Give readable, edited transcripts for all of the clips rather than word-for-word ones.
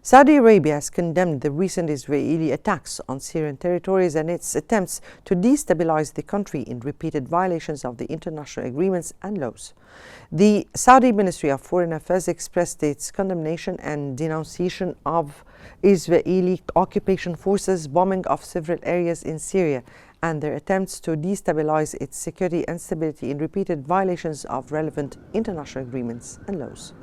Saudi Arabia has condemned the recent Israeli attacks on Syrian territories and its attempts to destabilize the country in repeated violations of the international agreements and laws. The Saudi Ministry of Foreign Affairs expressed its condemnation and denunciation of Israeli occupation forces' bombing of several areas in Syria and their attempts to destabilize its security and stability in repeated violations of relevant international agreements and laws.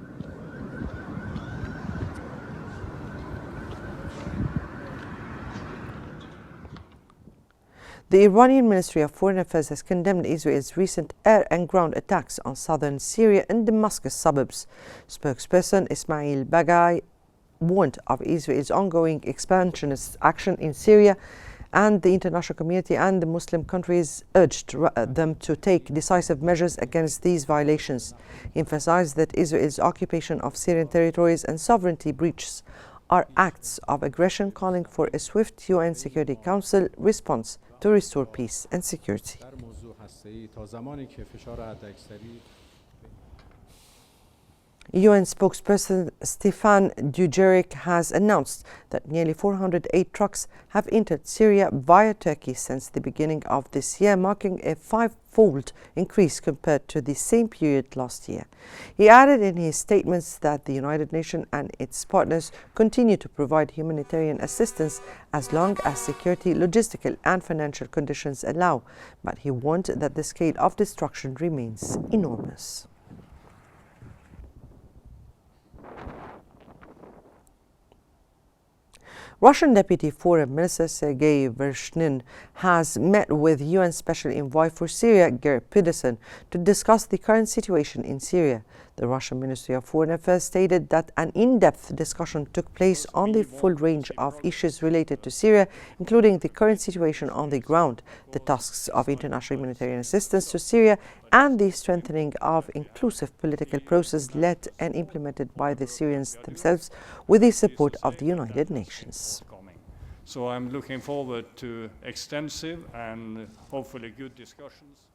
The Iranian Ministry of Foreign Affairs has condemned Israel's recent air and ground attacks on southern Syria and Damascus suburbs. Spokesperson Ismail Baghai warned of Israel's ongoing expansionist action in Syria, and the international community and the Muslim countries urged them to take decisive measures against these violations. He emphasized that Israel's occupation of Syrian territories and sovereignty breaches are acts of aggression, calling for a swift UN Security Council response to restore peace and security. UN spokesperson Stefan Dujarric has announced that nearly 408 trucks have entered Syria via Turkey since the beginning of this year, marking a five-fold increase compared to the same period last year. He added in his statements that the United Nations and its partners continue to provide humanitarian assistance as long as security, logistical and financial conditions allow, but he warned that the scale of destruction remains enormous. Russian Deputy Foreign Minister Sergei Vershinin has met with UN Special Envoy for Syria, Geir Pedersen, to discuss the current situation in Syria. The Russian Ministry of Foreign Affairs stated that an in-depth discussion took place on the full range of issues related to Syria, including the current situation on the ground, the tasks of international humanitarian assistance to Syria, and the strengthening of inclusive political process led and implemented by the Syrians themselves with the support of the United Nations. So I'm looking forward to extensive and hopefully good discussions.